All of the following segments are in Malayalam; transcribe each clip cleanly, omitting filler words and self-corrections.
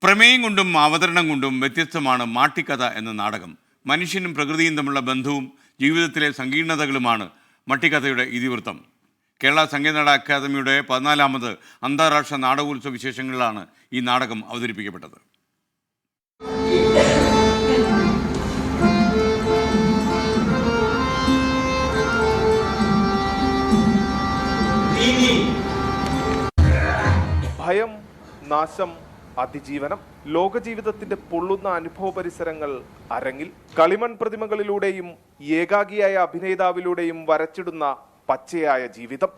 പ്രമേയം കൊണ്ടും അവതരണം കൊണ്ടും വ്യത്യസ്തമാണ് മാട്ടിക്കഥ എന്ന നാടകം. മനുഷ്യനും പ്രകൃതിയും തമ്മിലുള്ള ബന്ധവും ജീവിതത്തിലെ സങ്കീർണതകളുമാണ് മട്ടിക്കഥയുടെ ഇതിവൃത്തം. കേരള സംഗീതനാടക അക്കാദമിയുടെ 14ാമത് അന്താരാഷ്ട്ര നാടകോത്സവ വിശേഷങ്ങളിലാണ് ഈ നാടകം അവതരിപ്പിക്കപ്പെട്ടത്. ഭയം, നാശം, അതിജീവനം, ലോകജീവിതത്തിന്റെ പൊള്ളുന്ന അനുഭവ പരിസരങ്ങൾ അരങ്ങിൽ കളിമൺ പ്രതിമകളിലൂടെയും ഏകാഗിയായ അഭിനേതാവിലൂടെയും വരച്ചിടുന്ന പച്ചയായ ജീവിതം.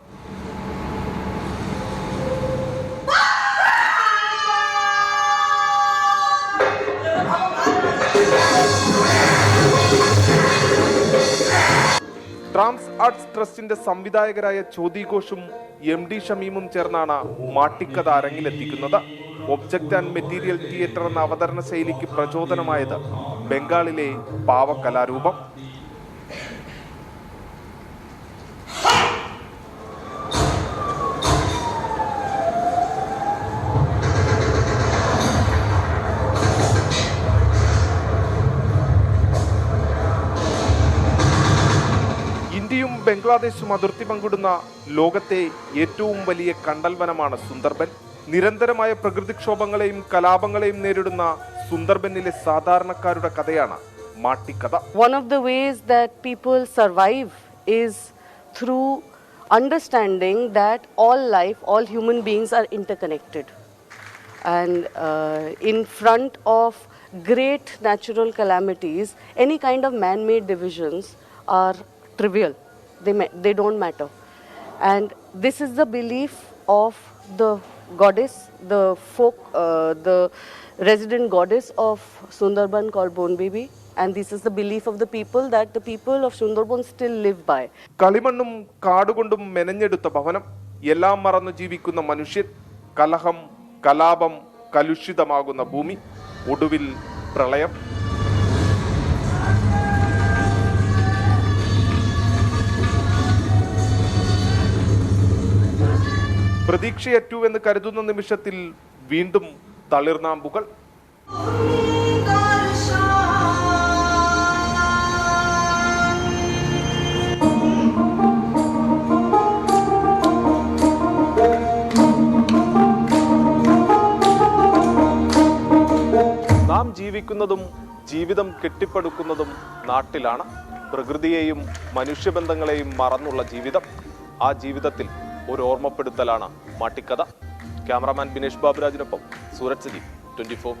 ട്രാംസ് ആർട്സ് ട്രസ്റ്റിന്റെ സംവിധായകരായ ചോദി ഘോഷും MD ഷമീമും ചേർന്നാണ് മാട്ടിക്കഥ അരങ്ങിലെത്തിക്കുന്നത്. ഒബ്ജക്റ്റ് ആൻഡ് മെറ്റീരിയൽ തിയേറ്റർ എന്ന അവതരണ ശൈലിക്ക് പ്രചോദനമായത് ബംഗാളിലെ പാവകലാരൂപം. ഇന്ത്യയും ബംഗ്ലാദേശും അതിർത്തി പങ്കിടുന്ന ലോകത്തെ ഏറ്റവും വലിയ കണ്ടൽവനമാണ് സുന്ദർബൻ. നിരന്തരമായ പ്രകൃതിക്ഷോഭങ്ങളെയും കലാപങ്ങളെയും നേരിടുന്ന സുന്ദർബനിലെ സാധാരണക്കാരുടെ കഥയാണ് മാട്ടിക്കഥ. One of the ways that people survive is through understanding that all life, all human beings are interconnected. And in front of great natural calamities, any kind of man-made divisions are trivial. They don't matter. And this is the belief of the goddess, the folk, the resident goddess of Sundarban called Bonbibi. And this is the belief of the people that the people of Sundarban still live by. കളിമണ്ണും കാടുകൊണ്ടും മെനഞ്ഞെടുത്ത ഭവനം, എല്ലാം മറന്നു ജീവിക്കുന്ന മനുഷ്യൻ, കലഹം, കലാപം, കലുഷിതമാകുന്ന ഭൂമി, ഒടുവിൽ പ്രളയം. പ്രതീക്ഷയറ്റു എന്ന് കരുതുന്ന നിമിഷത്തിൽ വീണ്ടും തളിർനാമ്പുകൾ. നാം ജീവിക്കുന്നതും ജീവിതം കെട്ടിപ്പടുക്കുന്നതും നാട്ടിലാണ്. പ്രകൃതിയെയും മനുഷ്യബന്ധങ്ങളെയും മറന്നുള്ള ജീവിതം. ആ ജീവിതത്തിൽ ഒരു ഓർമ്മപ്പെടുത്തലാണ് മാട്ടിക്കഥ. ക്യാമറാമാൻ ബിനേഷ് ബാബുരാജിനൊപ്പം സൂരജ് സജീവ്, 24.